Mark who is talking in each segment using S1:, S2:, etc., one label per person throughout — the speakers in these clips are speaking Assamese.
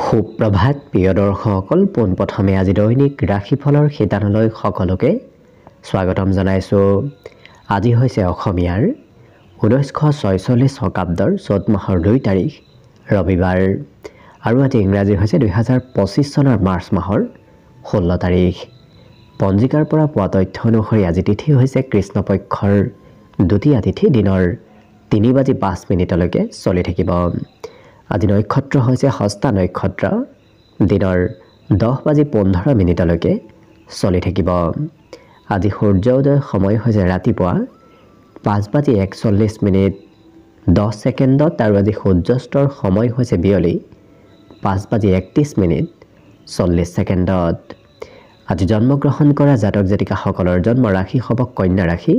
S1: সুপ্ৰভাত প্ৰিয় দৰ্শকসকল, পোনপ্ৰথমে আজি দৈনিক ৰাশিফলৰ শিতানলৈ সকলোকে স্বাগতম জনাইছোঁ। আজি হৈছে অসমীয়াৰ 1946 শকাব্দৰ চ'ত মাহৰ 2 তাৰিখ ৰবিবাৰ আৰু আজি ইংৰাজী হৈছে 2025 চনৰ মাৰ্চ মাহৰ 16 তাৰিখ। পঞ্জিকাৰ পৰা পোৱা তথ্য অনুসৰি আজি তিথি হৈছে কৃষ্ণপক্ষৰ দ্বিতীয়া তিথি, দিনৰ 3:05 চলি থাকিব। আজি নক্ষত্ৰ হৈছে হস্তা নক্ষত্ৰ, দিনৰ 10:15 চলি থাকিব। আজি সূৰ্যোদয় সময় হৈছে ৰাতিপুৱা 5:41 আৰু আজি সূৰ্যাস্তৰ সময় হৈছে বিয়লি 5:31 আজি জন্মগ্ৰহণ কৰা জাতক জাতিকাসকলৰ জন্ম ৰাশি হ'ব কন্যা ৰাশি,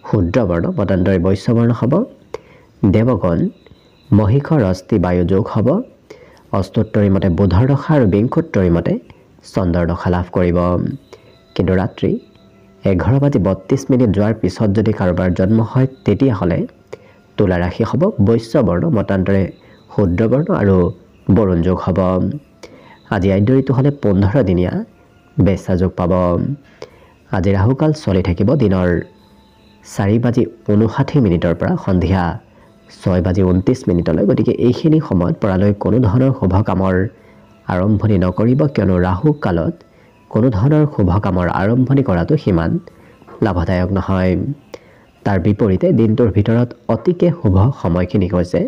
S1: শুদ্ৰবৰ্ণ মতান্তৰে বৈশ্যবৰ্ণ হ'ব, দেৱগণ মহিষৰ অস্থি বায়ু যোগ হ'ব, অষ্টোত্তৰী মতে বুধৰ দশা আৰু বিংশোত্তৰী মতে চন্দ্ৰৰ দশা লাভ কৰিব। কিন্তু ৰাত্ৰি 11:32 যোৱাৰ পিছত যদি কাৰোবাৰ জন্ম হয় তেতিয়াহ'লে তুলা ৰাশি হ'ব বৈশ্যবৰ্ণ মতান্তৰে শুদ্ৰবৰ্ণ আৰু বৰুণ যোগ হ'ব। আজি আদ্য ঋতু হ'লে 15 দিনীয়া বেচা যোগ পাব। আজি ৰাহুকাল চলি থাকিব দিনৰ 4:59 পৰা সন্ধিয়া 6:29। গতিকে এইখিনি সময়ত পৰালৈ কোনো ধৰণৰ শুভ কামৰ আৰম্ভণি নকৰিব, কিয়নো ৰাহু কালত কোনো ধৰণৰ শুভ কামৰ আৰম্ভণি কৰাটো সিমান লাভদায়ক নহয়। তাৰ বিপৰীতে দিনটোৰ ভিতৰত অতিকে শুভ সময়খিনি হৈছে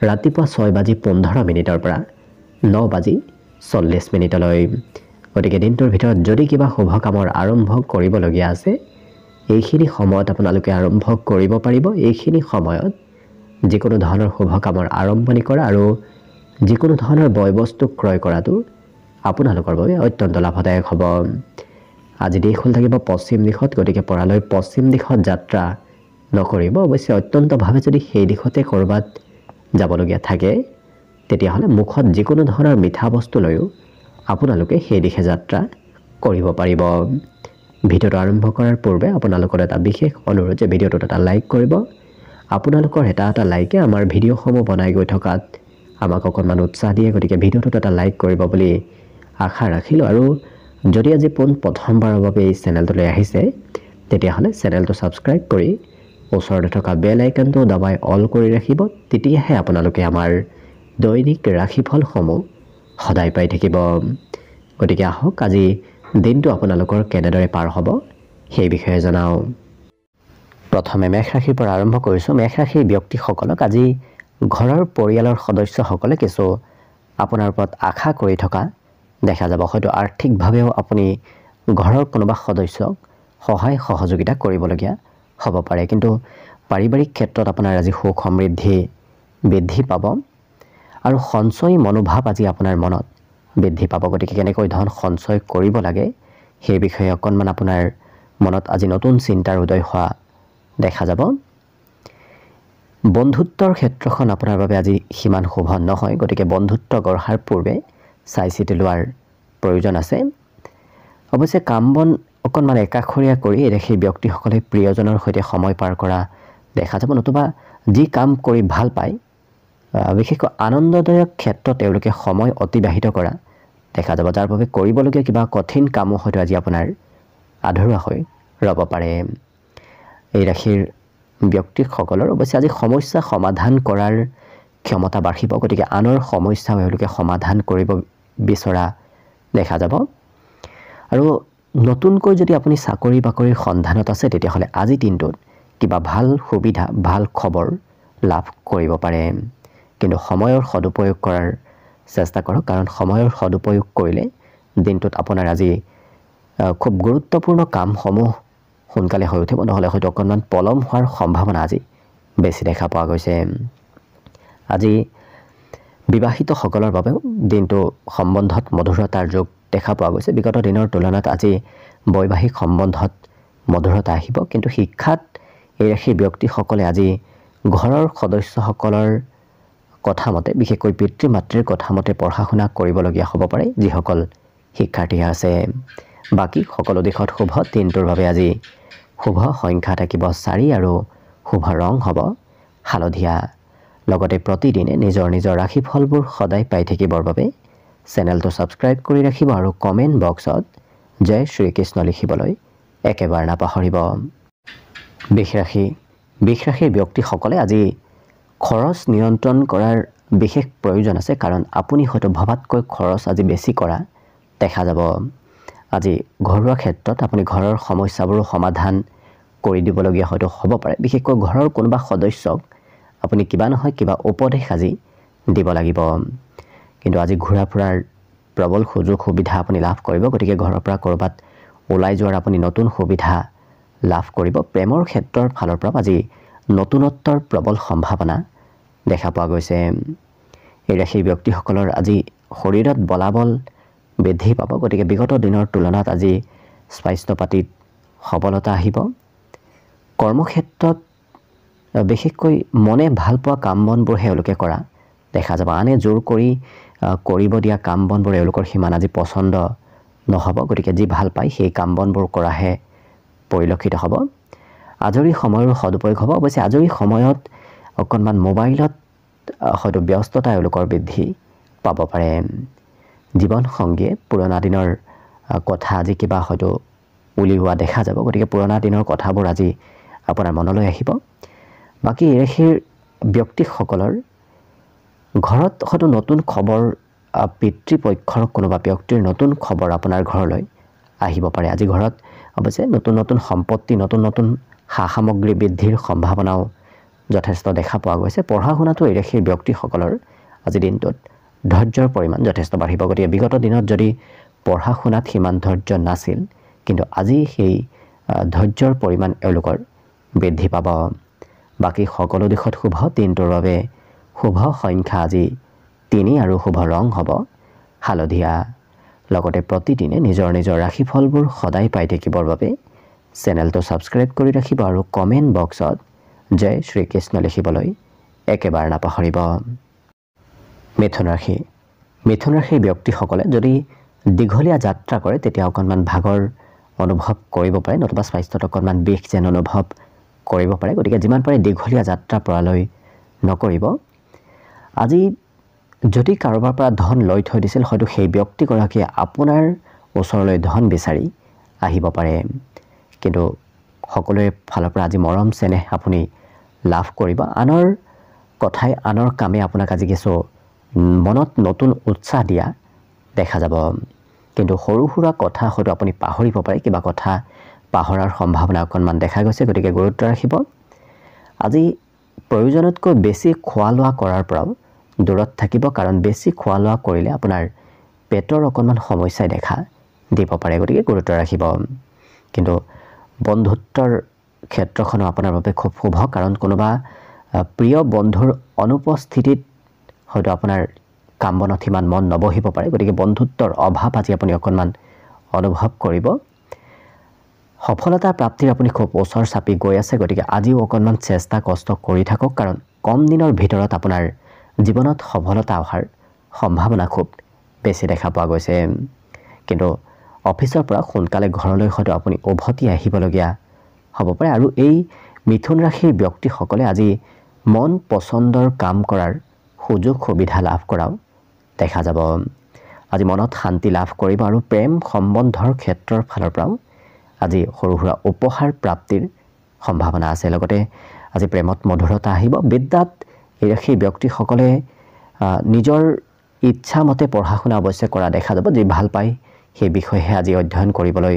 S1: ৰাতিপুৱা 6:15 পৰা 9:40। গতিকে দিনটোৰ ভিতৰত যদি কিবা শুভ কামৰ আৰম্ভ কৰিবলগীয়া আছে এইখিনি সময়ত আপোনালোকে আৰম্ভ কৰিব পাৰিব। এইখিনি সময়ত যিকোনো ধৰণৰ শুভ কামৰ আৰম্ভণি কৰা আৰু যিকোনো ধৰণৰ বয় বস্তু ক্ৰয় কৰাটো আপোনালোকৰ বাবে অত্যন্ত লাভদায়ক হ'ব। আজি দিশ হ'ল থাকিব পশ্চিম দিশত, গতিকে পৰালৈ পশ্চিম দিশত যাত্ৰা নকৰিব। অৱশ্যে অত্যন্তভাৱে যদি সেই দিশতে ক'ৰবাত যাবলগীয়া থাকে তেতিয়াহ'লে মুখত যিকোনো ধৰণৰ মিঠা বস্তু লৈও আপোনালোকে সেই দিশে যাত্ৰা কৰিব পাৰিব। ভিডিঅ'টো আৰম্ভ কৰাৰ পূৰ্বে আপোনালোকৰ এটা বিশেষ অনুৰোধ যে ভিডিঅ'টোত এটা লাইক কৰিব। আপোনালোকৰ এটা লাইকে আমাৰ ভিডিঅ'সমূহ বনাই গৈ থকাত আমাক অকণমান উৎসাহ দিয়ে, গতিকে ভিডিঅ'টোত এটা লাইক কৰিব বুলি আশা ৰাখিলোঁ। আৰু যদি আজি প্ৰথমবাৰৰ বাবে এই চেনেলটোলৈ আহিছে তেতিয়াহ'লে চেনেলটো ছাবস্ক্ৰাইব কৰি ওচৰতে থকা বেল আইকনটো দবাই অল কৰি ৰাখিব। তেতিয়াহে আপোনালোকে আমাৰ দৈনিক ৰাশিফলসমূহ সদায় পাই থাকিব। গতিকে আহক আজি দিনটো আপোনালোকৰ কেনেদৰে পাৰ হ'ব সেই বিষয়ে জনাওঁ। প্ৰথমে মেষ ৰাশিৰ পৰা আৰম্ভ কৰিছোঁ। মেষ ৰাশিৰ ব্যক্তিসকলক আজি ঘৰৰ পৰিয়ালৰ সদস্যসকলে কিছু আপোনাৰ ওপৰত আশা কৰি থকা দেখা যাব। হয়তো আৰ্থিকভাৱেও আপুনি ঘৰৰ কোনোবা সদস্যক সহায় সহযোগিতা কৰিবলগীয়া হ'ব পাৰে, কিন্তু পাৰিবাৰিক ক্ষেত্ৰত আপোনাৰ আজি সুখ সমৃদ্ধি বৃদ্ধি পাব আৰু সঞ্চয়ী মনোভাৱ আজি আপোনাৰ মনত বৃদ্ধি পাব। গতিকে কেনেকৈ ধন সঞ্চয় কৰিব লাগে সেই বিষয়ে অকণমান আপোনাৰ মনত আজি নতুন চিন্তাৰ উদয় হোৱা দেখা যাব। বন্ধুত্বৰ ক্ষেত্ৰখন আপোনাৰ বাবে আজি সিমান শুভ নহয়, গতিকে বন্ধুত্ব গঢ়াৰ পূৰ্বে চাই চিতি লোৱাৰ প্ৰয়োজন আছে। অৱশ্যে কাম বন অকণমান একাষৰীয়া কৰি সেই ব্যক্তিসকলে প্ৰিয়জনৰ সৈতে সময় পাৰ কৰা দেখা যাব, নতুবা যি কাম কৰি ভাল পায় বিশেষকৈ আনন্দদায়ক ক্ষেত্ৰত তেওঁলোকে সময় অতিবাহিত কৰা দেখা যাব, যাৰ বাবে কৰিবলগীয়া কিবা কঠিন কামো হয়তো আজি আপোনাৰ আধৰুৱা হৈ ৰ'ব পাৰে। এই ৰাশিৰ ব্যক্তিসকলৰ অৱশ্যে আজি সমস্যা সমাধান কৰাৰ ক্ষমতা বাঢ়িব, গতিকে আনৰ সমস্যাও এওঁলোকে সমাধান কৰিব বিচৰা দেখা যাব। আৰু নতুনকৈ যদি আপুনি চাকৰি বাকৰিৰ সন্ধানত আছে তেতিয়াহ'লে আজি দিনটোত কিবা ভাল সুবিধা ভাল খবৰ লাভ কৰিব পাৰে, কিন্তু সময়ৰ সদুপয়োগ কৰাৰ চেষ্টা কৰক, কাৰণ সময়ৰ সদুপয়োগ কৰিলে দিনটোত আপোনাৰ আজি খুব গুৰুত্বপূৰ্ণ কামসমূহ সোনকালে হৈ উঠিব, নহ'লে হয়তো অকণমান পলম হোৱাৰ সম্ভাৱনা আজি বেছি দেখা পোৱা গৈছে। আজি বিবাহিতসকলৰ বাবেও দিনটো সম্বন্ধত মধুৰতাৰ যোগ দেখা পোৱা গৈছে। বিগত দিনৰ তুলনাত আজি বৈবাহিক সম্বন্ধত মধুৰতা আহিব, কিন্তু শিক্ষাত এই ৰাশিৰ ব্যক্তিসকলে আজি ঘৰৰ সদস্যসকলৰ কথা মতে, বিশেষকৈ পিতৃ মাতৃৰ কথা মতে পঢ়া শুনা কৰিবলগীয়া হ'ব পাৰে যিসকল শিক্ষাৰ্থী আছে। বাকী সকলো দিশত শুভ। দিনটোৰ বাবে আজি শুভ সংখ্যা থাকিব 4 আৰু শুভ ৰং হ'ব হালধীয়া। লগতে প্ৰতিদিনে নিজৰ নিজৰ ৰাশিফলবোৰ সদায় পাই থাকিবৰ বাবে চেনেলটো ছাবস্ক্ৰাইব কৰি ৰাখিব আৰু কমেণ্ট বক্সত জয় শ্ৰীকৃষ্ণ লিখিবলৈ একেবাৰে নাপাহৰিব। বৃষ ৰাশিৰ ব্যক্তিসকলে আজি খৰচ নিয়ন্ত্ৰণ কৰাৰ বিশেষ প্ৰয়োজন আছে, কাৰণ আপুনি হয়তো ভবাতকৈ খৰচ আজি বেছি কৰা দেখা যাব। আজি ঘৰুৱা ক্ষেত্ৰত আপুনি ঘৰৰ সমস্যাবোৰো সমাধান কৰি দিবলগীয়া হয়তো হ'ব পাৰে। বিশেষকৈ ঘৰৰ কোনোবা সদস্যক আপুনি কিবা নহয় কিবা উপদেশ আজি দিব লাগিব। কিন্তু আজি ঘূৰা ফুৰাৰ প্ৰবল সুযোগ সুবিধা আপুনি লাভ কৰিব, গতিকে ঘৰৰ পৰা ক'ৰবাত ওলাই যোৱাৰ আপুনি নতুন সুবিধা লাভ কৰিব। প্ৰেমৰ ক্ষেত্ৰৰ ফালৰ পৰা আজি নতুনত্বৰ প্ৰবল সম্ভাৱনা দেখা পোৱা গৈছে। এই ৰাশিৰ ব্যক্তিসকলৰ আজি শৰীৰত বলাবল বৃদ্ধি পাব, গতিকে বিগত দিনৰ তুলনাত আজি স্বাস্থ্য পাতিত সবলতা আহিব। কৰ্মক্ষেত্ৰত বিশেষকৈ মনে ভাল পোৱা কাম বনবোৰ এওঁলোকে কৰা দেখা যাব। আনে জোৰ কৰি কৰিব দিয়া কাম বনবোৰ এওঁলোকৰ সিমান আজি পচন্দ নহ'ব, গতিকে যি ভাল পায় সেই কাম বনবোৰ কৰাহে পৰিলক্ষিত হ'ব। আজৰি সময়ৰো সদুপয়োগ হ'ব। অৱশ্যে আজৰি সময়ত অকণমান মোবাইলত হয়তো ব্যস্ততা এওঁলোকৰ বৃদ্ধি পাব পাৰে। জীৱনসংগীয়ে পুৰণা দিনৰ কথা আজি কিবা হয়তো উলিওৱা দেখা যাব, গতিকে পুৰণা দিনৰ কথাবোৰ আজি আপোনাৰ মনলৈ আহিব। বাকী এই ৰাশিৰ ব্যক্তিসকলৰ ঘৰত হয়তো নতুন খবৰ, পিতৃপক্ষৰ কোনোবা ব্যক্তিৰ নতুন খবৰ আপোনাৰ ঘৰলৈ আহিব পাৰে। আজি ঘৰত অৱশ্যে নতুন সম্পত্তি, নতুন সা সামগ্ৰী বৃদ্ধিৰ সম্ভাৱনাও যথেষ্ট দেখা পোৱা গৈছে। পঢ়া শুনাটো এই ৰাশিৰ ব্যক্তিসকলৰ আজি দিনটোত ধৈৰ্যৰ পৰিমাণ যথেষ্ট বাঢ়িব। গতিকে বিগত দিনত যদি পঢ়া শুনাত সিমান ধৈৰ্য নাছিল, কিন্তু আজি সেই ধৈৰ্যৰ পৰিমাণ এওঁলোকৰ বৃদ্ধি পাব। বাকী সকলো দিশত শুভ। দিনটোৰ বাবে শুভ সংখ্যা আজি 3 আৰু শুভ ৰং হ'ব হালধীয়া। লগতে প্ৰতিদিনে নিজৰ ৰাশিফলবোৰ সদায় পাই থাকিবৰ বাবে চেনেলটো ছাবস্ক্ৰাইব কৰি ৰাখিব আৰু কমেণ্ট বক্সত জয় শ্ৰীকৃষ্ণ লিখিবলৈ একেবাৰে নাপাহৰিব। মিথুন ৰাশিৰ ব্যক্তিসকলে যদি দীঘলীয়া যাত্ৰা কৰে তেতিয়া অকণমান ভাগৰ অনুভৱ কৰিব পাৰে, নতুবা স্বাস্থ্যত অকণমান বিষ যেন অনুভৱ কৰিব পাৰে। গতিকে যিমান পাৰে দীঘলীয়া যাত্ৰা পৰালৈ নকৰিব। আজি যদি কাৰোবাৰ পৰা ধন লৈ থৈ দিছিল, হয়তো সেই ব্যক্তিগৰাকীয়ে আপোনাৰ ওচৰলৈ ধন বিচাৰি আহিব পাৰে। কিন্তু সকলোৰে ফালৰ পৰা আজি মৰম চেনেহ আপুনি লাভ কৰিব। আনৰ কথাই, আনৰ কামে আপোনাক আজি কিছু মনত নতুন উৎসাহ দিয়া দেখা যাব। কিন্তু সৰু সুৰা কথা হয়তো আপুনি পাহৰিব পাৰে, কিবা কথা পাহৰাৰ সম্ভাৱনা অকণমান দেখা গৈছে, গতিকে গুৰুত্ব ৰাখিব। আজি প্ৰয়োজনতকৈ বেছি খোৱা লোৱা কৰাৰ পৰাও দূৰত থাকিব, কাৰণ বেছি খোৱা লোৱা কৰিলে আপোনাৰ পেটৰ অকণমান সমস্যাই দেখা দিব পাৰে, গতিকে গুৰুত্ব ৰাখিব। কিন্তু বন্ধুত্বৰ ক্ষেত্ৰখনো আপোনাৰ বাবে খুব শুভ, কাৰণ কোনোবা প্ৰিয় বন্ধুৰ অনুপস্থিতিত হয়তো আপোনাৰ কাম বনত সিমান মন নবহিব পাৰে, গতিকে বন্ধুত্বৰ অভাৱ আজি আপুনি অকণমান অনুভৱ কৰিব। সফলতা প্ৰাপ্তিৰ আপুনি খুব ওচৰ চাপি গৈ আছে, গতিকে আজিও অকণমান চেষ্টা কষ্ট কৰি থাকক, কাৰণ কম দিনৰ ভিতৰত আপোনাৰ জীৱনত সফলতা অহাৰ সম্ভাৱনা খুব বেছি দেখা পোৱা গৈছে। কিন্তু অফিচৰ পৰা সোনকালে ঘৰলৈ হয়তো আপুনি উভতি আহিবলগীয়া হ'ব পাৰে। আৰু এই মিথুন ৰাশিৰ ব্যক্তিসকলে আজি মন পচন্দৰ কাম কৰাৰ সুযোগ সুবিধা লাভ কৰাও দেখা যাব। আজি মনত শান্তি লাভ কৰিব আৰু প্ৰেম সম্বন্ধৰ ক্ষেত্ৰৰ ফালৰ পৰাও আজি সৰু সুৰা উপহাৰ প্ৰাপ্তিৰ সম্ভাৱনা আছে। লগতে আজি প্ৰেমত মধুৰতা আহিব। বিদ্যাত এই ৰাশিৰ ব্যক্তিসকলে নিজৰ ইচ্ছামতে পঢ়া শুনা অৱশ্যে কৰা দেখা যাব। যি ভাল পায় সেই বিষয়েহে আজি অধ্যয়ন কৰিবলৈ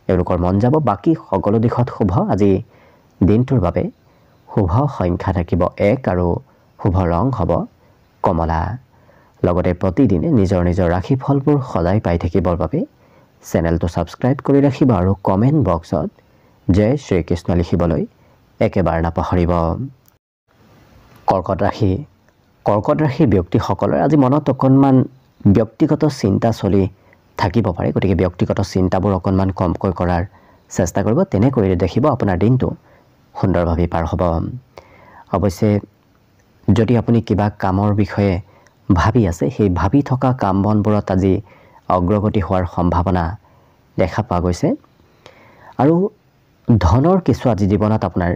S1: এওঁলোকৰ মন যাব। বাকী সকলো দিশত শুভ। আজি দিনটোৰ বাবে শুভ সংখ্যা থাকিব 1 আৰু শুভ ৰং হ'ব কমলা। লগতে প্ৰতিদিনে নিজৰ ৰাশিফলবোৰ সদায় পাই থাকিবৰ বাবে চেনেলটো ছাবস্ক্ৰাইব কৰি ৰাখিব আৰু কমেণ্ট বক্সত জয় শ্ৰীকৃষ্ণ লিখিবলৈ একেবাৰে নাপাহৰিব। কৰ্কট ৰাশিৰ ব্যক্তিসকলৰ আজি মনত অকণমান ব্যক্তিগত চিন্তা চলি থাকিব পাৰে, গতিকে ব্যক্তিগত চিন্তাবোৰ অকণমান কমকৈ কৰাৰ চেষ্টা কৰিব। তেনে কৰিলে দেখিব আপোনাৰ দিনটো সুন্দৰভাৱে পাৰ হ'ব। অৱশ্যে যদি আপুনি কিবা কামৰ বিষয়ে ভাবি আছে, সেই ভাবি থকা কাম বনবোৰত আজি অগ্ৰগতি হোৱাৰ সম্ভাৱনা দেখা পোৱা গৈছে। আৰু ধনৰ কিছু আজি জীৱনত আপোনাৰ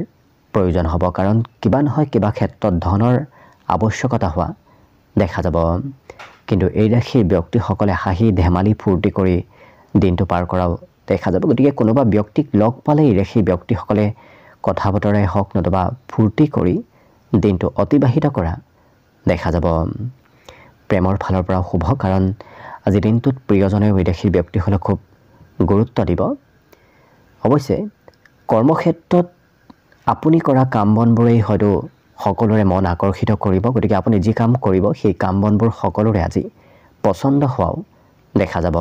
S1: প্ৰয়োজন হ'ব, কাৰণ কিবা নহয় কিবা ক্ষেত্ৰত ধনৰ আৱশ্যকতা হোৱা দেখা যাব। কিন্তু এই ৰাশিৰ ব্যক্তিসকলে হাঁহি ধেমালি ফূৰ্তি কৰি দিনটো পাৰ কৰাও দেখা যাব। গতিকে কোনোবা ব্যক্তিক লগ পালে এই ৰাশিৰ ব্যক্তিসকলে কথা বতৰাই হওক নতুবা ফূৰ্তি কৰি দিনটো অতিবাহিত কৰা দেখা যাব। প্ৰেমৰ ফালৰ পৰা শুভ, কাৰণ আজি দিনটোত প্ৰিয়জনে এই ৰাশিৰ ব্যক্তিসকলক খুব গুৰুত্ব দিব। অৱশ্যে কৰ্মক্ষেত্ৰত আপুনি কৰা কাম বনবোৰেই হয়তো সকলোৰে মন আকৰ্ষিত কৰিব। গতিকে আপুনি যি কাম কৰিব সেই কাম বনবোৰ সকলোৰে আজি পচন্দ হোৱাও দেখা যাব।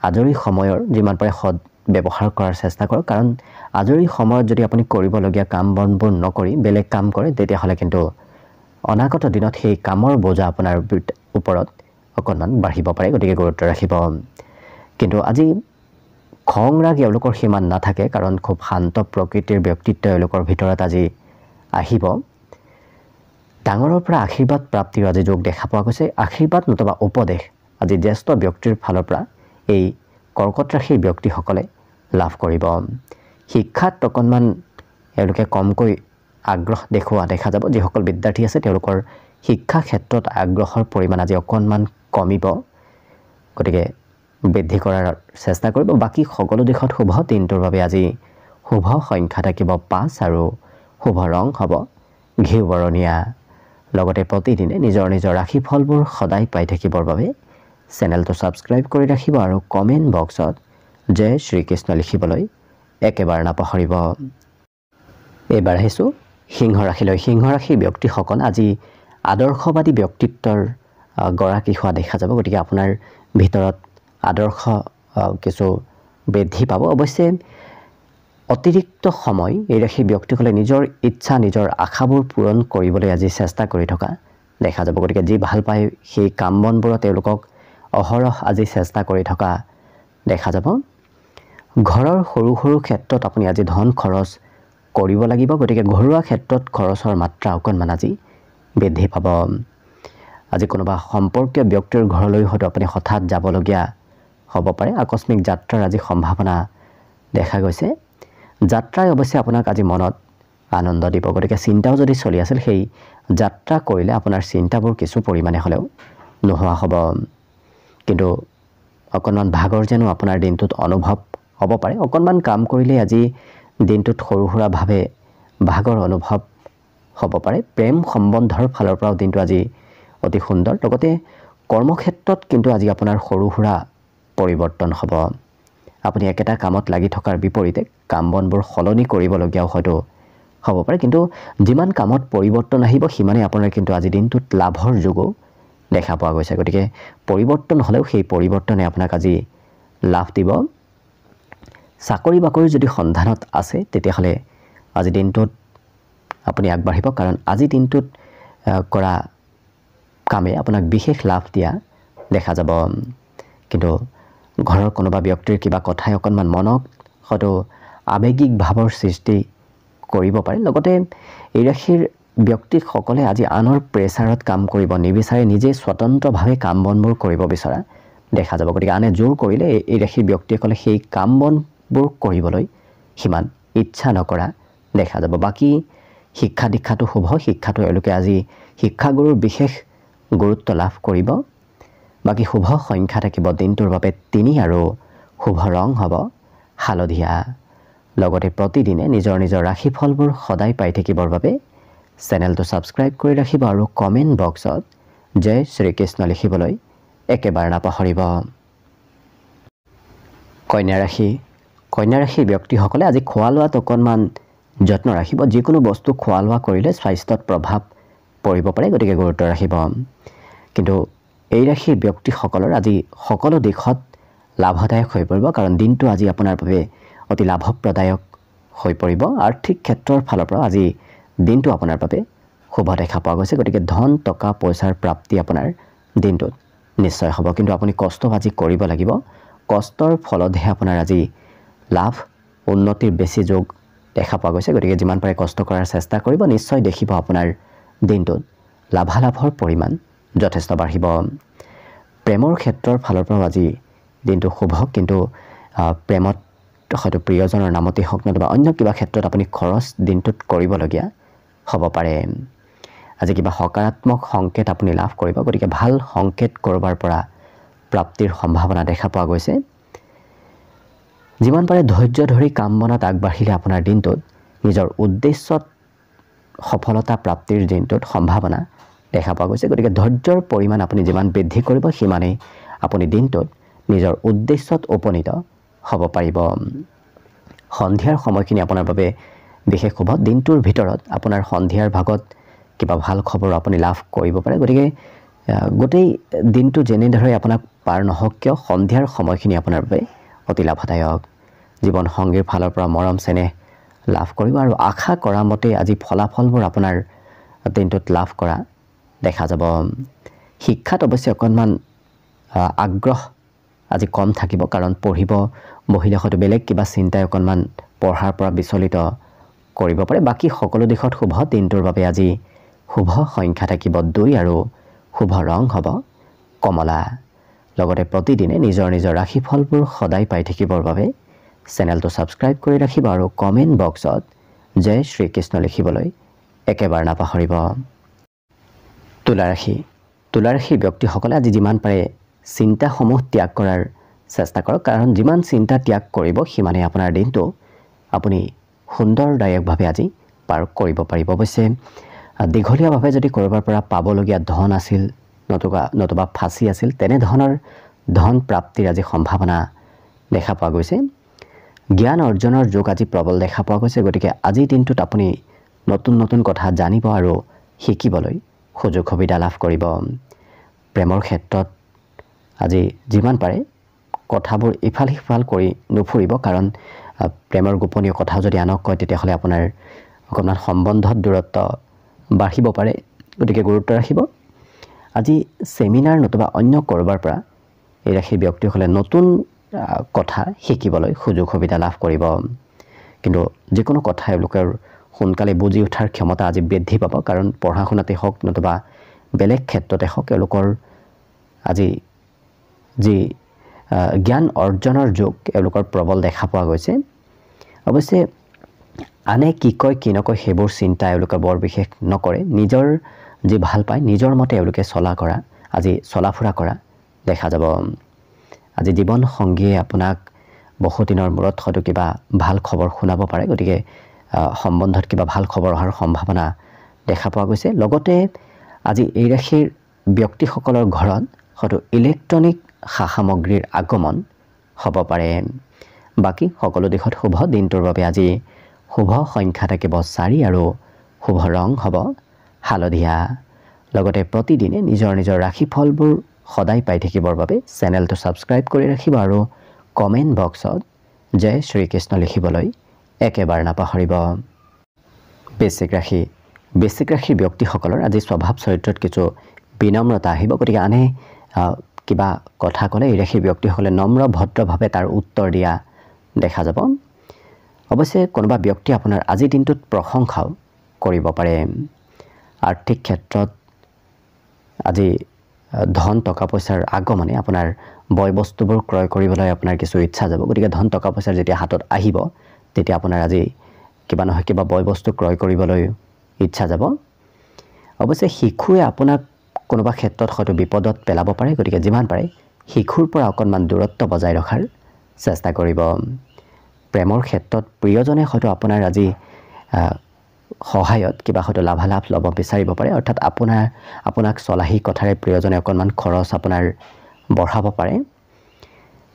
S1: আজৰি সময়ৰ যিমান পাৰে সদ ব্যৱহাৰ কৰাৰ চেষ্টা কৰক, কাৰণ আজৰি সময়ত যদি আপুনি কৰিবলগীয়া কাম বনবোৰ নকৰি বেলেগ কাম কৰে তেতিয়াহ'লে কিন্তু অনাগত দিনত সেই কামৰ বোজা আপোনাৰ ওপৰত অকণমান বাঢ়িব পাৰে। গতিকে গুৰুত্ব ৰাখিব। কিন্তু আজি খং ৰাগ এওঁলোকৰ সিমান নাথাকে, কাৰণ খুব শান্ত প্ৰকৃতিৰ ব্যক্তিত্ব এওঁলোকৰ ভিতৰত আজি আহিব। ডাঙৰৰ পৰা আশীৰ্বাদ প্ৰাপ্তিৰ আজি যোগ দেখা পোৱা গৈছে। আশীৰ্বাদ নতুবা উপদেশ আজি জ্যেষ্ঠ ব্যক্তিৰ ফালৰ পৰা এই কৰ্কট ৰাশিৰ ব্যক্তিসকলে লাভ কৰিব। শিক্ষাত অকণমান এওঁলোকে কমকৈ আগ্ৰহ দেখুওৱা দেখা যাব। যিসকল বিদ্যাৰ্থী আছে তেওঁলোকৰ শিক্ষা ক্ষেত্ৰত আগ্ৰহৰ পৰিমাণ আজি অকণমান কমিব। গতিকে বৃদ্ধি কৰাৰ চেষ্টা কৰিব। বাকী সকলো দিশত শুভ। দিনটোৰ বাবে আজি শুভ সংখ্যা থাকিব 5 আৰু শুভ ৰং হ'ব ঘিউ বৰণীয়া। লগতে প্ৰতিদিনে নিজৰ নিজৰ ৰাশিফলবোৰ সদায় পাই থাকিবৰ বাবে চেনেলটো ছাবস্ক্ৰাইব কৰি ৰাখিব আৰু কমেণ্ট বক্সত জয় শ্ৰীকৃষ্ণ লিখিবলৈ একেবাৰে নাপাহৰিব। এইবাৰ আহিছোঁ সিংহ ৰাশিলৈ। সিংহ ৰাশিৰ ব্যক্তিসকল আজি আদৰ্শবাদী ব্যক্তিত্বৰ গৰাকী হোৱা দেখা যাব। গতিকে আপোনাৰ ভিতৰত আদৰ্শ কিছু বৃদ্ধি পাব। অৱশ্যে অতিৰিক্ত সময় এই ৰাশিৰ ব্যক্তিসকলে নিজৰ ইচ্ছা নিজৰ আশাবোৰ পূৰণ কৰিবলৈ আজি চেষ্টা কৰি থকা দেখা যাব। গতিকে যি ভাল পায় সেই কাম বনবোৰত তেওঁলোকক অহৰহ আজি চেষ্টা কৰি থকা দেখা যাব। ঘৰৰ সৰু সৰু ক্ষেত্ৰত আপুনি আজি ধন খৰচ কৰিব লাগিব। গতিকে ঘৰুৱা ক্ষেত্ৰত খৰচৰ মাত্ৰা অকণমান আজি বৃদ্ধি পাব। আজি কোনোবা সম্পৰ্কীয় ব্যক্তিৰ ঘৰলৈ হয়তো আপুনি হঠাৎ যাবলগীয়া হ'ব পাৰে। আকস্মিক যাত্ৰাৰ আজি সম্ভাৱনা দেখা গৈছে। যাত্ৰাই অৱশ্যে আপোনাক আজি মনত আনন্দ দিব। গতিকে চিন্তাও যদি চলি আছিল সেই যাত্ৰা কৰিলে আপোনাৰ চিন্তাবোৰ কিছু পৰিমাণে হ'লেও নোহোৱা হ'ব। কিন্তু অকণমান ভাগৰ যেনো আপোনাৰ দিনটোত অনুভৱ হ'ব পাৰে। অকণমান কাম কৰিলে আজি দিনটোত সৰু সুৰাভাৱে ভাগৰ অনুভৱ হ'ব পাৰে। প্ৰেম সম্বন্ধৰ ফালৰ পৰাও দিনটো আজি অতি সুন্দৰ। লগতে কৰ্মক্ষেত্ৰত কিন্তু আজি আপোনাৰ সৰু সুৰা পৰিৱৰ্তন হ'ব। আপুনি একেটা কামত লাগি থকাৰ বিপৰীতে কাম বনবোৰ সলনি কৰিবলগীয়াও হয়তো হ'ব পাৰে। কিন্তু যিমান কামত পৰিৱৰ্তন আহিব সিমানেই আপোনাৰ কিন্তু আজি দিনটোত লাভৰ যোগো দেখা পোৱা গৈছে। গতিকে পৰিৱৰ্তন হ'লেও সেই পৰিৱৰ্তনে আপোনাক আজি লাভ দিব। চাকৰি বাকৰি যদি সন্ধানত আছে তেতিয়াহ'লে আজি দিনটোত আপুনি আগবাঢ়িব, কাৰণ আজি দিনটোত কৰা কামে আপোনাক বিশেষ লাভ দিয়া দেখা যাব। কিন্তু ঘৰৰ কোনোবা ব্যক্তিৰ কিবা কথাই অকণমান মনক হয়তো আৱেগিক ভাৱৰ সৃষ্টি কৰিব পাৰে। লগতে এই ৰাশিৰ ব্যক্তিসকলে আজি আনৰ প্ৰেছাৰত কাম কৰিব নিবিচাৰে, নিজে স্বতন্ত্ৰভাৱে কাম বনবোৰ কৰিব বিচৰা দেখা যাব। গতিকে আনে জোৰ কৰিলে এই ৰাশিৰ ব্যক্তিসকলে সেই কাম বনবোৰ কৰিবলৈ সিমান ইচ্ছা নকৰা দেখা যাব। বাকী শিক্ষা দীক্ষাটো শুভ। শিক্ষাটো এওঁলোকে আজি শিক্ষাগুৰুৰ বিশেষ গুৰুত্ব লাভ কৰিব। বাকী শুভ সংখ্যা থাকিব দিনটোৰ বাবে 3 আৰু শুভ ৰং হ'ব হালধীয়া। লগতে প্ৰতিদিনে নিজৰ নিজৰ ৰাশিফলবোৰ সদায় পাই থাকিবৰ বাবে চেনেলটো ছাবস্ক্ৰাইব কৰি ৰাখিব আৰু কমেণ্ট বক্সত জয় শ্ৰীকৃষ্ণ লিখিবলৈ একেবাৰে নাপাহৰিব। কন্যা ৰাশি। কন্যা ৰাশিৰ ব্যক্তিসকলে আজি খোৱা লোৱাত অকণমান যত্ন ৰাখিব। যিকোনো বস্তু খোৱা লোৱা কৰিলে স্বাস্থ্যত প্ৰভাৱ পৰিব পাৰে। গতিকে গুৰুত্ব ৰাখিব। কিন্তু এই ৰাশিৰ ব্যক্তিসকলৰ আজি সকলো দিশত লাভদায়ক হৈ পৰিব, কাৰণ দিনটো আজি আপোনাৰ বাবে অতি লাভপ্ৰদায়ক হৈ পৰিব। আৰ্থিক ক্ষেত্ৰৰ ফালৰ পৰা আজি দিনটো আপোনাৰ বাবে শুভ দেখা পোৱা গৈছে। গতিকে ধন টকা পইচাৰ প্ৰাপ্তি আপোনাৰ দিনটোত নিশ্চয় হ'ব। কিন্তু আপুনি কষ্ট আজি কৰিব লাগিব। কষ্টৰ ফলতহে আপোনাৰ আজি লাভ উন্নতিৰ বেছি যোগ দেখা পোৱা গৈছে। গতিকে যিমান পাৰে কষ্ট কৰাৰ চেষ্টা কৰিব। নিশ্চয় দেখিব আপোনাৰ দিনটোত লাভালাভৰ পৰিমাণ যথেষ্ট বাঢ়িব। প্ৰেমৰ ক্ষেত্ৰৰ ফালৰ পৰাও আজি দিনটো শুভ। কিন্তু প্ৰেমত হয়তো প্ৰিয়জনৰ নামতেই হওক নতুবা অন্য কিবা ক্ষেত্ৰত আপুনি খৰচ দিনটোত কৰিবলগীয়া হ'ব পাৰে। আজি কিবা সকাৰাত্মক সংকেত আপুনি লাভ কৰিব গতিকে ভাল সংকেত কৰবাৰ পৰা প্ৰাপ্তিৰ সম্ভাৱনা দেখা পোৱা গৈছে যিমান পাৰে ধৈৰ্য ধৰি কাম বনত আগবাঢ়িলে আপোনাৰ দিনটোত নিজৰ উদ্দেশ্যত সফলতা প্ৰাপ্তিৰ দিনটোত সম্ভাৱনা দেখা পোৱা গৈছে গতিকে ধৈৰ্যৰ পৰিমাণ আপুনি যিমান বৃদ্ধি কৰিব সিমানেই আপুনি দিনটোত নিজৰ উদ্দেশ্যত উপনীত হ'ব পাৰিব সন্ধিয়াৰ সময়খিনি আপোনাৰ বাবে বিশেষ হ'ব দিনটোৰ ভিতৰত আপোনাৰ সন্ধিয়াৰ ভাগত কিবা ভাল খবৰ আপুনি লাভ কৰিব পাৰে গতিকে গোটেই দিনটো যেনেদৰে আপোনাক পাৰ নহওক কিয় সন্ধিয়াৰ সময়খিনি আপোনাৰ বাবে অতি লাভদায়ক জীৱন সংগীৰ ফালৰ পৰা মৰম চেনেহ লাভ কৰিব আৰু আশা কৰা মতে আজি ফলাফলবোৰ আপোনাৰ দিনটোত লাভ কৰা দেখা যাব শিক্ষাত অৱশ্যে অকণমান আগ্ৰহ আজি কম থাকিব কাৰণ পঢ়িব বহিলে হয়তো বেলেগ কিবা চিন্তাই অকণমান পঢ়াৰ পৰা বিচলিত কৰিব পাৰে বাকী সকলো দিশত শুভ দিনটোৰ বাবে আজি শুভ সংখ্যা থাকিব 2 আৰু শুভ ৰং হ'ব কমলা লগতে প্ৰতিদিনে নিজৰ নিজৰ ৰাশিফলবোৰ সদায় পাই থাকিবৰ বাবে চেনেলটো ছাবস্ক্ৰাইব কৰি ৰাখিব আৰু কমেণ্ট বক্সত জয় শ্ৰীকৃষ্ণ লিখিবলৈ একেবাৰে নাপাহৰিব তুলা ৰাশিৰ ব্যক্তিসকলে আজি যিমান পাৰে চিন্তাসমূহ ত্যাগ কৰাৰ চেষ্টা কৰক কাৰণ যিমান চিন্তা ত্যাগ কৰিব সিমানেই আপোনাৰ দিনটো আপুনি সুন্দৰদায়কভাৱে আজি পাৰ কৰিব পাৰিব অৱশ্যে দীঘলীয়াভাৱে যদি কৰবাৰ পৰা পাবলগীয়া ধন আছিল নতুবা ফাঁচি আছিল তেনেধৰণৰ ধন প্ৰাপ্তিৰ আজি সম্ভাৱনা দেখা পোৱা গৈছে জ্ঞান অৰ্জনৰ যোগ আজি প্ৰবল দেখা পোৱা গৈছে গতিকে আজিৰ দিনটোত আপুনি নতুন কথা জানিব আৰু শিকিবলৈ সুযোগ সুবিধা লাভ কৰিব প্ৰেমৰ ক্ষেত্ৰত আজি যিমান পাৰে কথাবোৰ ইফাল সিফাল কৰি নুফুৰিব কাৰণ প্ৰেমৰ গোপনীয় কথা যদি আনক কয় তেতিয়াহ'লে আপোনাৰ অকণমান সম্বন্ধত দূৰত্ব বাঢ়িব পাৰে গতিকে গুৰুত্ব ৰাখিব আজি সেমিনাৰ নতুবা অন্য কৰবাৰ পৰা এই ৰাশিৰ ব্যক্তিসকলে নতুন কথা শিকিবলৈ সুযোগ সুবিধা লাভ কৰিব কিন্তু যিকোনো কথা এওঁলোকৰ সোনকালে বুজি উঠাৰ ক্ষমতা আজি বৃদ্ধি পাব কাৰণ পঢ়া শুনাতে হওক নতুবা বেলেগ ক্ষেত্ৰতে হওক এওঁলোকৰ আজি যি জ্ঞান অৰ্জনৰ যোগ এওঁলোকৰ প্ৰবল দেখা পোৱা গৈছে অৱশ্যে আনে কি কয় কি নকয় সেইবোৰ চিন্তা এওঁলোকে বৰ বিশেষ নকৰে নিজৰ যি ভাল পায় নিজৰ মতে এওঁলোকে চলা ফুৰা কৰা দেখা যাব আজি জীৱন সংগীয়ে আপোনাক বহুদিনৰ মূৰত হয়তো কিবা ভাল খবৰ শুনাব পাৰে গতিকে সম্বন্ধত কিবা ভাল খবৰ অহাৰ সম্ভাৱনা দেখা পোৱা গৈছে লগতে আজি এই ৰাশিৰ ব্যক্তিসকলৰ ঘৰত হয়তো ইলেক্ট্ৰনিক সা সামগ্ৰীৰ আগমন হ'ব পাৰে বাকী সকলো দিশত শুভ দিনটোৰ বাবে আজি শুভ সংখ্যা থাকিব 4 আৰু শুভ ৰং হ'ব হালধীয়া লগতে প্ৰতিদিনে নিজৰ নিজৰ ৰাশিফলবোৰ সদায় পাই থাকিবৰ বাবে চেনেলটো ছাবস্ক্ৰাইব কৰি ৰাখিব আৰু কমেণ্ট বক্সত জয় শ্ৰীকৃষ্ণ লিখিবলৈ একেবাৰে নাপাহৰিব বৃশ্চিক ৰাশিৰ ব্যক্তিসকলৰ আজি স্বভাৱ চৰিত্ৰত কিছু বিনম্ৰতা আহিব গতিকে আনে কিবা কথা ক'লে এই ৰাশিৰ ব্যক্তিসকলে নম্ৰ ভদ্ৰভাৱে তাৰ উত্তৰ দিয়া দেখা যাব অৱশ্যে কোনোবা ব্যক্তি আপোনাৰ আজিৰ দিনটোত প্ৰশংসাও কৰিব পাৰে আৰ্থিক ক্ষেত্ৰত আজি ধন টকা পইচাৰ আগমনে আপোনাৰ বয় বস্তুবোৰ ক্ৰয় কৰিবলৈ আপোনাৰ কিছু ইচ্ছা যাব গতিকে ধন টকা পইচাৰ যেতিয়া হাতত আহিব তেতিয়া আপোনাৰ আজি কিবা নহয় কিবা বয় বস্তু ক্ৰয় কৰিবলৈ ইচ্ছা যাব অৱশ্যে শিশুৱে আপোনাক কোনোবা ক্ষেত্ৰত হয়তো বিপদত পেলাব পাৰে গতিকে যিমান পাৰে শিশুৰ পৰা অকণমান দূৰত্ব বজাই ৰখাৰ চেষ্টা কৰিব প্ৰেমৰ ক্ষেত্ৰত প্ৰিয়জনে হয়তো আপোনাৰ আজি সহায়ত কিবা হয়তো লাভালাভ ল'ব বিচাৰিব পাৰে অৰ্থাৎ আপোনাক চলাহী কথাৰে প্ৰিয়জনে অকণমান খৰচ আপোনাৰ বঢ়াব পাৰে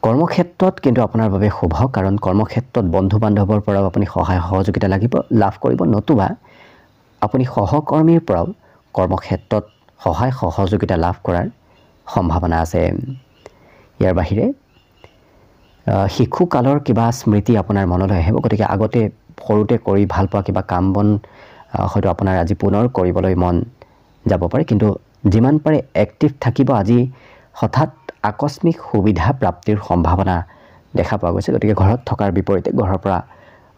S1: কৰ্মক্ষেত্ৰত কিন্তু আপোনাৰ বাবে শুভ কাৰণ কৰ্মক্ষেত্ৰত বন্ধু বান্ধৱৰ পৰাও আপুনি সহায় সহযোগিতা লাভ কৰিব নতুবা আপুনি সহকৰ্মীৰ পৰাও কৰ্মক্ষেত্ৰত সহায় সহযোগিতা লাভ কৰাৰ সম্ভাৱনা আছে ইয়াৰ বাহিৰে শিশুকালৰ কিবা স্মৃতি আপোনাৰ মনলৈ আহিব গতিকে আগতে সৰুতে কৰি ভাল পোৱা কিবা কাম বন হয়তো আপোনাৰ আজি পুনৰ কৰিবলৈ মন যাব পাৰে কিন্তু যিমান পাৰে এক্টিভ থাকিব আজি হঠাৎ আকস্মিক সুবিধা প্ৰাপ্তিৰ সম্ভাৱনা দেখা পোৱা গৈছে গতিকে ঘৰত থকাৰ বিপৰীতে ঘৰৰ পৰা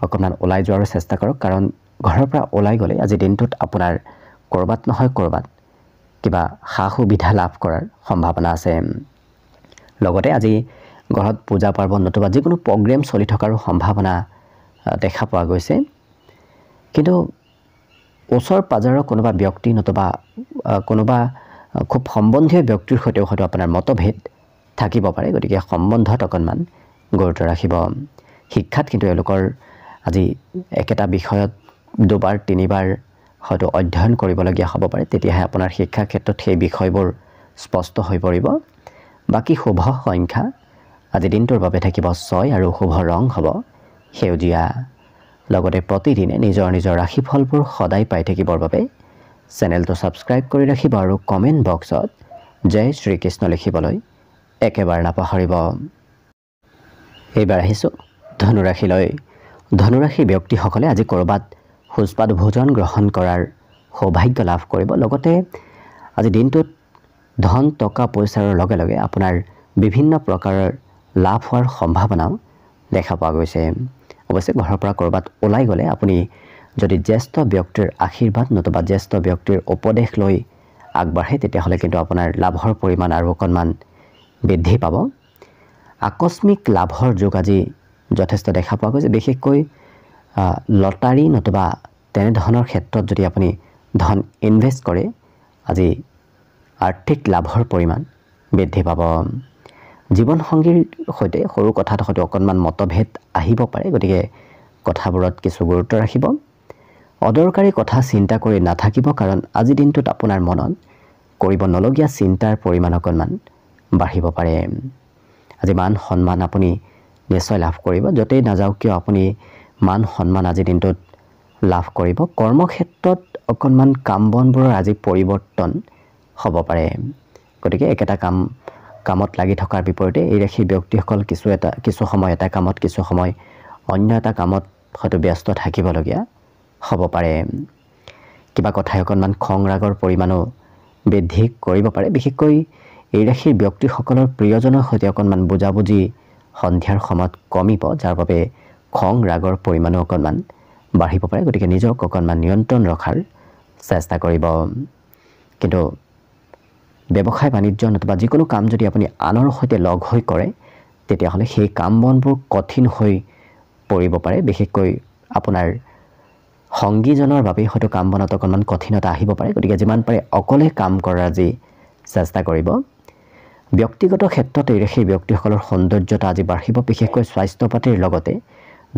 S1: অকণমান ওলাই যোৱাৰ চেষ্টা কৰক কাৰণ ঘৰৰ পৰা ওলাই গ'লে আজি দিনটোত আপোনাৰ কৰবাত নহয় কৰবাত কিবা সা সুবিধা লাভ কৰাৰ সম্ভাৱনা আছে লগতে আজি ঘৰত পূজা পাৰ্বণ নতুবা যিকোনো প্ৰগ্ৰেম চলি থকাৰো সম্ভাৱনা দেখা পোৱা গৈছে কিন্তু ওচৰ পাজৰৰ কোনোবা ব্যক্তি নতুবা কোনোবা খুব সম্বন্ধীয় ব্যক্তিৰ সৈতেও হয়তো আপোনাৰ মতভেদ থাকিব পাৰে। গতিকে সম্বন্ধত অকণমান গুৰুত্ব ৰাখিব। শিক্ষাত কিন্তু এওঁলোকৰ আজি একেটা বিষয়ত দুবাৰ তিনিবাৰ হয়তো অধ্যয়ন কৰিবলগীয়া হ'ব পাৰে। তেতিয়াহে আপোনাৰ শিক্ষা ক্ষেত্ৰত সেই বিষয়বোৰ স্পষ্ট হৈ পৰিব। বাকী শুভ সংখ্যা আজি দিনটোৰ বাবে থাকিব 6 আৰু শুভ ৰং হ'ব সেউজীয়া। লগতে প্ৰতিদিনে নিজৰ নিজৰ ৰাশিফলবোৰ সদায় পাই থাকিবৰ বাবে চেনেলটো ছাবস্ক্ৰাইব কৰি ৰাখিব আৰু কমেণ্ট বক্সত জয় শ্ৰীকৃষ্ণ লিখিবলৈ একেবাৰে নাপাহৰিব। এইবাৰ আহিছোঁ ধনুৰাশিলৈ। ধনুৰাশি ব্যক্তিসকলে আজি ক'ৰবাত সুস্বাদু ভোজন গ্ৰহণ কৰাৰ সৌভাগ্য লাভ কৰিব। লগতে আজি দিনটোত ধন টকা পইচাৰ লগে লগে আপোনাৰ বিভিন্ন প্ৰকাৰৰ লাভ হোৱাৰ সম্ভাৱনাও দেখা পোৱা গৈছে। অৱশ্যে ঘৰৰ পৰা ক'ৰবাত ওলাই গ'লে আপুনি যদি জ্যেষ্ঠ ব্যক্তিৰ আশীৰ্বাদ নতুবা জ্যেষ্ঠ ব্যক্তিৰ উপদেশ লৈ আগবাঢ়ে তেতিয়াহ'লে কিন্তু আপোনাৰ লাভৰ পৰিমাণ আৰু অকণমান বৃদ্ধি পাব। আকস্মিক লাভৰ যোগ আজি যথেষ্ট দেখা পোৱা গৈছে। বিশেষকৈ লটাৰী নতুবা তেনেধৰণৰ ক্ষেত্ৰত যদি আপুনি ধন ইনভেষ্ট কৰে আজি আৰ্থিক লাভৰ পৰিমাণ বৃদ্ধি পাব। জীৱনসংগীৰ সৈতে সৰু কথাত হয়তো অকণমান মতভেদ আহিব পাৰে। গতিকে কথাবোৰত কিছু গুৰুত্ব ৰাখিব। অদৰকাৰী কথা চিন্তা কৰি নাথাকিব, কাৰণ আজিৰ দিনটোত আপোনাৰ মনত কৰিব নলগীয়া চিন্তাৰ পৰিমাণ অকণমান বাঢ়িব পাৰে। আজি মান সন্মান আপুনি নিশ্চয় লাভ কৰিব। য'তেই নাযাওক কিয় আপুনি মান সন্মান আজিৰ দিনটোত লাভ কৰিব। কৰ্মক্ষেত্ৰত অকণমান কাম বনবোৰৰ আজি পৰিৱৰ্তন হ'ব পাৰে। গতিকে একেটা কামত লাগি থকাৰ বিপৰীতে এই ৰাশি ব্যক্তিসকল কিছু সময় এটা কামত কিছু সময় অন্য এটা কামত হয়তো ব্যস্ত থাকিবলগীয়া হ'ব পাৰে। কিবা কথাই অকণমান খং ৰাগৰ পৰিমাণো বৃদ্ধি কৰিব পাৰে। বিশেষকৈ এই ৰাশিৰ ব্যক্তিসকলৰ প্ৰিয়জনৰ সৈতে অকণমান বুজাবুজি সন্ধিয়াৰ সময়ত কমিব, যাৰ বাবে খং ৰাগৰ পৰিমাণো অকণমান বাঢ়িব পাৰে। গতিকে নিজক অকণমান নিয়ন্ত্ৰণ ৰখাৰ চেষ্টা কৰিব। কিন্তু ব্যৱসায় বাণিজ্য নতুবা যিকোনো কাম যদি আপুনি আনৰ সৈতে লগ হৈ কৰে তেতিয়াহ'লে সেই কাম বনবোৰ কঠিন হৈ পৰিব পাৰে। বিশেষকৈ আপোনাৰ সংগীজনৰ বাবেই হয়তো কাম বনত অকণমান কঠিনতা আহিব পাৰে। গতিকে যিমান পাৰে অকলে কাম কৰাৰ আজি চেষ্টা কৰিব। ব্যক্তিগত ক্ষেত্ৰত এই ৰাশিৰ ব্যক্তিসকলৰ সৌন্দৰ্যতা আজি বাঢ়িব। বিশেষকৈ স্বাস্থ্য পাতিৰ লগতে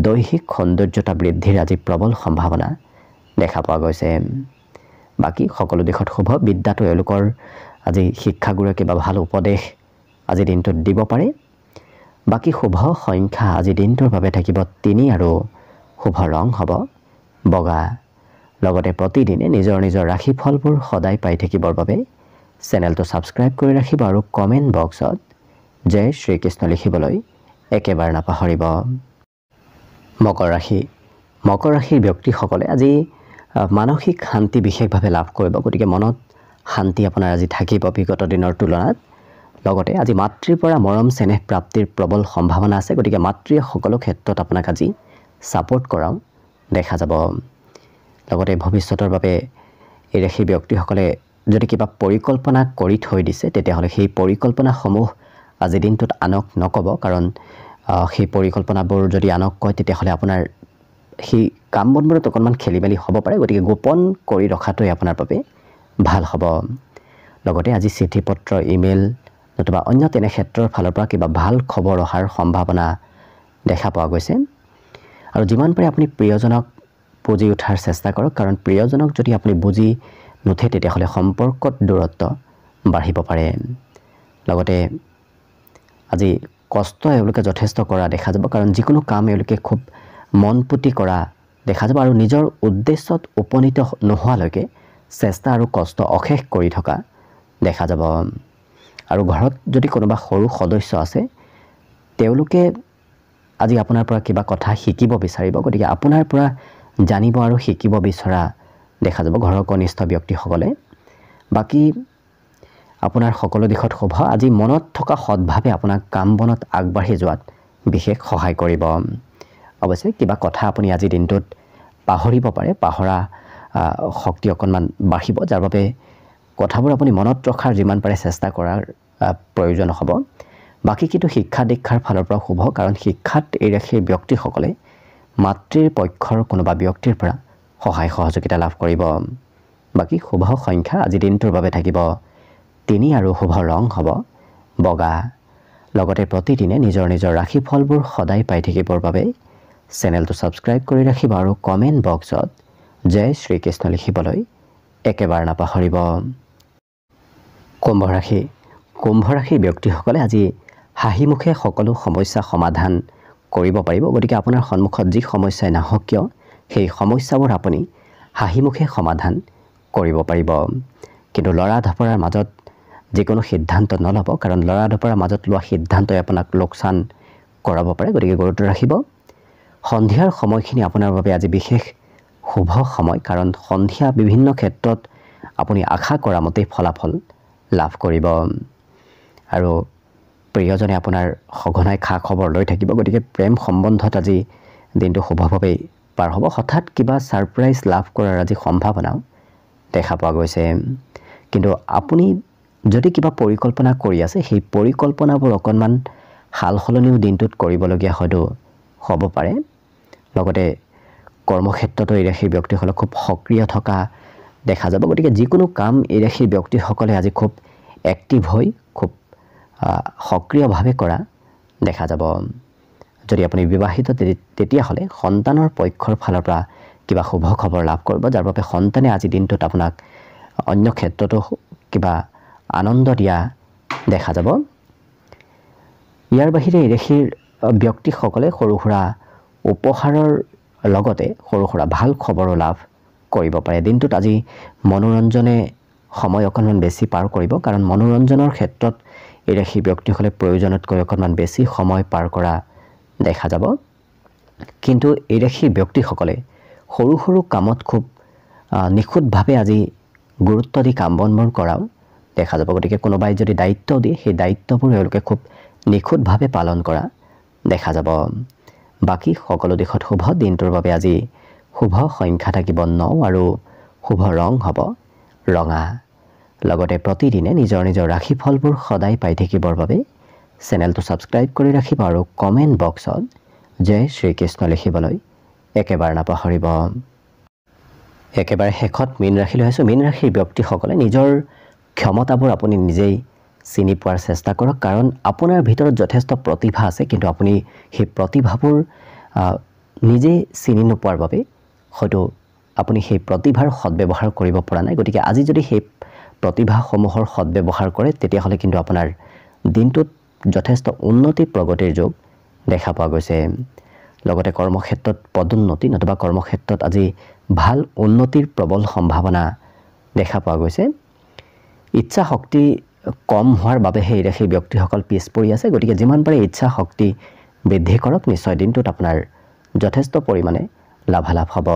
S1: দৈহিক সৌন্দৰ্যতা বৃদ্ধিৰ আজি প্ৰবল সম্ভাৱনা দেখা পোৱা গৈছে। বাকী সকলো দিশত শুভ। বিদ্যাটো এওঁলোকৰ আজি শিক্ষাগুৰুৱে কিবা ভাল উপদেশ আজিৰ দিনটোত দিব পাৰে। বাকী শুভ সংখ্যা আজি দিনটোৰ বাবে থাকিব 3 আৰু শুভ ৰং হ'ব বগা। লগতে প্ৰতিদিনে নিজৰ নিজৰ ৰাশিফলবোৰ সদায় পাই থাকিবৰ বাবে চেনেলটো ছাবস্ক্ৰাইব কৰি ৰাখিব আৰু কমেণ্ট বক্সত জয় শ্ৰীকৃষ্ণ লিখিবলৈ একেবাৰে নাপাহৰিব। মকৰ ৰাশি। মকৰ ৰাশিৰ ব্যক্তিসকলে আজি মানসিক শান্তি বিশেষভাৱে লাভ কৰিব। গতিকে মনত শান্তি আপোনাৰ আজি থাকিব বিগত দিনৰ তুলনাত। লগতে আজি মাতৃৰ পৰা মৰম চেনেহ প্ৰাপ্তিৰ প্ৰবল সম্ভাৱনা আছে। গতিকে মাতৃয়ে সকলো ক্ষেত্ৰত আপোনাক আজি ছাপোৰ্ট কৰাও দেখা যাব। লগতে ভৱিষ্যতৰ বাবে এই ৰাশিৰ ব্যক্তিসকলে যদি কিবা পৰিকল্পনা কৰি থৈ দিছে তেতিয়াহ'লে সেই পৰিকল্পনাসমূহ আজিৰ দিনটোত আনক নক'ব, কাৰণ সেই পৰিকল্পনাবোৰ যদি আনক কয় তেতিয়াহ'লে আপোনাৰ সেই কাম বনবোৰত অকণমান খেলি মেলি হ'ব পাৰে। গতিকে গোপন কৰি ৰখাটোৱে আপোনাৰ বাবে ভাল হ'ব। লগতে আজি চিঠি পত্ৰ ইমেইল নতুবা অন্য তেনে ক্ষেত্ৰৰ ফালৰ পৰা কিবা ভাল খবৰ অহাৰ সম্ভাৱনা দেখা পোৱা গৈছে। আৰু যিমান পাৰে আপুনি প্ৰিয়জনক বুজি উঠাৰ চেষ্টা কৰক, কাৰণ প্ৰিয়জনক যদি আপুনি বুজি নুঠে তেতিয়াহ'লে সম্পৰ্কত দূৰত্ব বাঢ়িব পাৰে। লগতে আজি কষ্ট এওঁলোকে যথেষ্ট কৰা দেখা যাব, কাৰণ যিকোনো কাম এওঁলোকে খুব মন পুতি কৰা দেখা যাব আৰু নিজৰ উদ্দেশ্যত উপনীত নোহোৱালৈকে চেষ্টা আৰু কষ্ট অশেষ কৰি থকা দেখা যাব। আৰু ঘৰত যদি কোনোবা সৰু সদস্য আছে তেওঁলোকে আজি আপোনাৰ পৰা কিবা কথা শিকিব বিচাৰিব। গতিকে আপোনাৰ পৰা জানিব আৰু শিকিব বিচৰা দেখা যাব ঘৰৰ কনিষ্ঠ ব্যক্তিসকলে। বাকী আপোনাৰ সকলো দিশত শুভ। আজি মনত থকা সৎভাৱে আপোনাক কাম বনত আগবাঢ়ি যোৱাত বিশেষ সহায় কৰিব। অৱশ্যে কিবা কথা আপুনি আজিৰ দিনটোত পাহৰিব পাৰে, পাহৰা শক্তি অকণমান বাঢ়িব, যাৰ বাবে কথাবোৰ আপুনি মনত ৰখাৰ যিমান পাৰে চেষ্টা কৰাৰ প্ৰয়োজন হ'ব। বাকী কিন্তু শিক্ষা দীক্ষাৰ ফালৰ পৰা শুভ, কাৰণ শিক্ষাত এই ৰাশিৰ ব্যক্তিসকলে মাতৃৰ পক্ষৰ কোনোবা ব্যক্তিৰ পৰা সহায় সহযোগিতা লাভ কৰিব। বাকী শুভ সংখ্যা আজি দিনটোৰ বাবে থাকিব 3 আৰু শুভ ৰং হ'ব বগা। লগতে প্ৰতিদিনে নিজৰ নিজৰ ৰাশিফলবোৰ সদায় পাই থাকিবৰ বাবে চেনেলটো ছাবস্ক্ৰাইব কৰি ৰাখিব আৰু কমেণ্ট বক্সত জয় শ্ৰীকৃষ্ণ লিখিবলৈ একেবাৰে নাপাহৰিব। কুম্ভ ৰাশি। কুম্ভ ৰাশিৰ ব্যক্তিসকলে আজি হাঁহিমুখে সকলো সমস্যা সমাধান কৰিব পাৰিব। গতিকে আপোনাৰ সন্মুখত যি সমস্যাই নাহক কিয় সেই সমস্যাবোৰ আপুনি হাঁহিমুখে সমাধান কৰিব পাৰিব। কিন্তু লৰা ঢপৰাৰ মাজত যিকোনো সিদ্ধান্ত নল'ব, কাৰণ লৰা ঢপৰাৰ মাজত লোৱা সিদ্ধান্তই আপোনাক লোকচান কৰাব পাৰে। গতিকে গুৰুত্ব ৰাখিব। সন্ধিয়াৰ সময়খিনি আপোনাৰ বাবে আজি বিশেষ শুভ সময়, কাৰণ সন্ধিয়া বিভিন্ন ক্ষেত্ৰত আপুনি আশা কৰা মতেই ফলাফল লাভ কৰিব আৰু প্ৰিয়জনে আপোনাৰ সঘনাই খা খবৰ লৈ থাকিব। গতিকে প্ৰেম সম্বন্ধত আজি দিনটো শুভভাৱেই পাৰ হ'ব। হঠাৎ কিবা ছাৰপ্ৰাইজ লাভ কৰাৰ আজি সম্ভাৱনাও দেখা পোৱা গৈছে। কিন্তু আপুনি যদি কিবা পৰিকল্পনা কৰি আছে সেই পৰিকল্পনাবোৰ অকণমান সাল সলনিও দিনটোত কৰিবলগীয়া হয়তো হ'ব পাৰে। লগতে কৰ্মক্ষেত্ৰতো এই ৰাশিৰ ব্যক্তিসকলে খুব সক্ৰিয় থকা দেখা যাব। গতিকে যিকোনো কাম এই ৰাশিৰ ব্যক্তিসকলে আজি খুব এক্টিভ হৈ খুব সক্ৰিয়ভাৱে কৰা দেখা যাব। যদি আপুনি বিবাহিত তেতিয়াহ'লে সন্তানৰ পক্ষৰ ফালৰ পৰা কিবা শুভ খবৰ লাভ কৰিব, যাৰ বাবে সন্তানে আজি দিনটোত আপোনাক অন্য ক্ষেত্ৰতো কিবা আনন্দ দিয়া দেখা যাব। ইয়াৰ বাহিৰে এই ৰাশিৰ ব্যক্তিসকলে সৰু সুৰা উপহাৰৰ লগতে সৰু সুৰা ভাল খবৰো লাভ কৰিব পাৰে। দিনটোত আজি মনোৰঞ্জনে সময় অকণমান বেছি পাৰ কৰিব, কাৰণ মনোৰঞ্জনৰ ক্ষেত্ৰত এই ৰাশিৰ ব্যক্তিসকলে প্ৰয়োজনতকৈ অকণমান বেছি সময় পাৰ কৰা দেখা যাব। কিন্তু এই ৰাশিৰ ব্যক্তিসকলে সৰু সৰু কামত খুব নিখুঁতভাৱে আজি গুৰুত্ব দি কাম বনবোৰ কৰাও দেখা যাব। গতিকে কোনোবাই যদি দায়িত্ব দিয়ে সেই দায়িত্ববোৰ তেওঁলোকে খুব নিখুঁতভাৱে পালন কৰা দেখা যাব। বাকী সকলো দিশত শুভ। দিনটোৰ বাবে আজি শুভ সংখ্যা থাকিব 9 আৰু শুভ ৰং হ'ব ৰঙা। লগতে প্ৰতিদিনে নিজৰ নিজৰ ৰাশিফলবোৰ সদায় পাই থাকিবৰ বাবে চেনেলটো ছাবস্ক্ৰাইব কৰি ৰাখিব আৰু কমেণ্ট বক্সত জয় শ্ৰীকৃষ্ণ লিখিবলৈ একেবাৰে নাপাহৰিব। একেবাৰে শেষত মীন ৰাশিলৈ আহিছোঁ। মীন ৰাশিৰ ব্যক্তিসকলে নিজৰ ক্ষমতাবোৰ আপুনি নিজেই চিনি পোৱাৰ চেষ্টা কৰক, কাৰণ আপোনাৰ ভিতৰত যথেষ্ট প্ৰতিভা আছে, কিন্তু আপুনি সেই প্ৰতিভাবোৰ নিজেই চিনি নোপোৱাৰ বাবে হয়তো আপুনি সেই প্ৰতিভাৰ সদ্ব্যৱহাৰ কৰিব পৰা নাই। গতিকে আজি যদি সেই প্ৰতিভাসমূহৰ সদ্ব্যৱহাৰ কৰে তেতিয়াহ'লে কিন্তু আপোনাৰ দিনটোত যথেষ্ট উন্নতি প্ৰগতিৰ যোগ দেখা পোৱা গৈছে। লগতে কৰ্মক্ষেত্ৰত পদোন্নতি নতুবা কৰ্মক্ষেত্ৰত আজি ভাল উন্নতিৰ প্ৰবল সম্ভাৱনা দেখা পোৱা গৈছে। ইচ্ছা শক্তি কম হোৱাৰ বাবেহে এই ৰাশিৰ ব্যক্তিসকল পিছ পৰি আছে। গতিকে যিমান পাৰে ইচ্ছা শক্তি বৃদ্ধি কৰক, নিশ্চয় দিনটোত আপোনাৰ যথেষ্ট পৰিমাণে লাভালাভ হ'ব।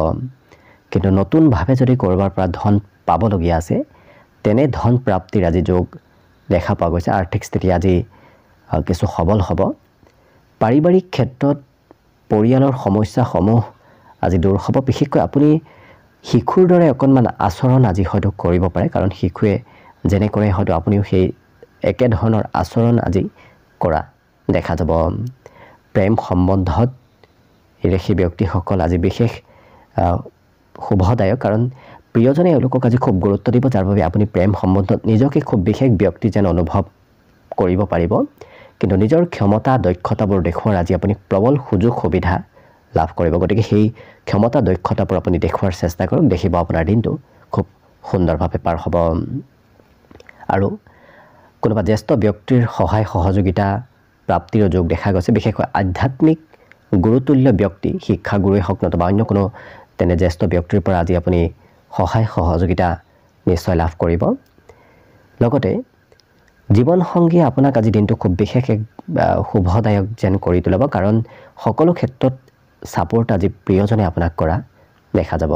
S1: কিন্তু নতুনভাৱে যদি ক'ৰবাৰ পৰা ধন পাবলগীয়া আছে তেনে ধন প্ৰাপ্তিৰ আজি যোগ দেখা পোৱা গৈছে। আৰ্থিক স্থিতি আজি কিছু সবল হ'ব। পাৰিবাৰিক ক্ষেত্ৰত পৰিয়ালৰ সমস্যাসমূহ আজি দূৰ হ'ব। বিশেষকৈ আপুনি শিশুৰ দৰে অকণমান আচৰণ আজি হয়তো কৰিব পাৰে, কাৰণ শিশুৱে যেনে কৰে হয়তো আপুনিও সেই একেধৰণৰ আচৰণ আজি কৰা দেখা যাব। প্ৰেম সম্বন্ধত এই ৰাশিৰ ব্যক্তিসকল আজি বিশেষ শুভদায়ক, কাৰণ প্ৰিয়জনে এওঁলোকক আজি খুব গুৰুত্ব দিব, যাৰ বাবে আপুনি প্ৰেম সম্বন্ধত নিজকে খুব বিশেষ ব্যক্তি যেন অনুভৱ কৰিব পাৰিব। কিন্তু নিজৰ ক্ষমতা দক্ষতাবোৰ দেখুওৱাৰ আজি আপুনি প্ৰবল সুযোগ সুবিধা লাভ কৰিব। গতিকে সেই ক্ষমতা দক্ষতাবোৰ আপুনি দেখুওৱাৰ চেষ্টা কৰক, দেখিব আপোনাৰ দিনটো খুব সুন্দৰভাৱে পাৰ হ'ব। আৰু কোনোবা জ্যেষ্ঠ ব্যক্তিৰ সহায় সহযোগিতা প্ৰাপ্তিৰ যোগ দেখা গৈছে। বিশেষকৈ আধ্যাত্মিক গুৰুতুল্য ব্যক্তি, শিক্ষাগুৰুৱে হওক নতুবা অন্য কোনো তেনে জ্যেষ্ঠ ব্যক্তিৰ পৰা আজি আপুনি সহায় সহযোগিতা নিশ্চয় লাভ কৰিব। লগতে জীৱনসংগীয়ে আপোনাক আজি দিনটো খুব বিশেষ এক শুভদায়ক যেন কৰি তুলিব, কাৰণ সকলো ক্ষেত্ৰত ছাপোৰ্ট আজি প্ৰিয়জনে আপোনাক কৰা দেখা যাব।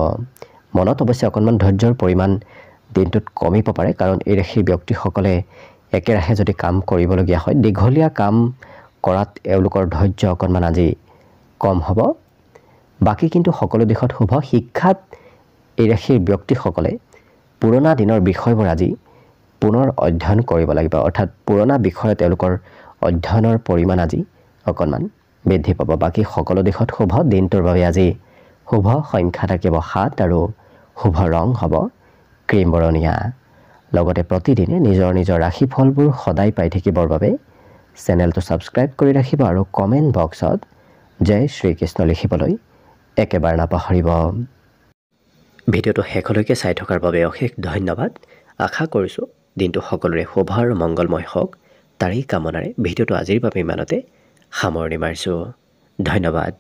S1: মনত অৱশ্যে অকণমান ধৈৰ্যৰ পৰিমাণ দিনটোত কমিব পাৰে, কাৰণ এই ৰাশিৰ ব্যক্তিসকলে একেৰাহে যদি কাম কৰিবলগীয়া হয় দীঘলীয়া কাম কৰাত এওঁলোকৰ ধৈৰ্য অকণমান আজি কম হ'ব। বাকী কিন্তু সকলো দিশত শুভ। শিক্ষাত এই ৰাশিৰ ব্যক্তিসকলে পুৰণা দিনৰ বিষয়বোৰ আজি পুনৰ অধ্যয়ন কৰিব লাগিব, অৰ্থাৎ পুৰণা বিষয়ত তেওঁলোকৰ অধ্যয়নৰ পৰিমাণ আজি অকণমান বৃদ্ধি পাব। বাকী সকলো দিশত শুভ। দিনটোৰ বাবে আজি শুভ সংখ্যা থাকিব 7 আৰু শুভ ৰং হ'ব ক্ৰীম বৰণীয়া। লগতে প্ৰতিদিনে নিজৰ নিজৰ ৰাশিফলবোৰ সদায় পাই থাকিবৰ বাবে চেনেলটো ছাবস্ক্ৰাইব কৰি ৰাখিব আৰু কমেণ্ট বক্সত জয় শ্ৰীকৃষ্ণ লিখিবলৈ একেবাৰে নাপাহৰিব। ভিডিঅ'টো শেষলৈকে চাই থকাৰ বাবে অশেষ ধন্যবাদ। আশা কৰিছোঁ দিনটো সকলোৰে শুভ আৰু মংগলময় হওক, তাৰেই কামনাৰে ভিডিঅ'টো আজিৰ বাবে ইমানতে সামৰণি মাৰিছোঁ। ধন্যবাদ।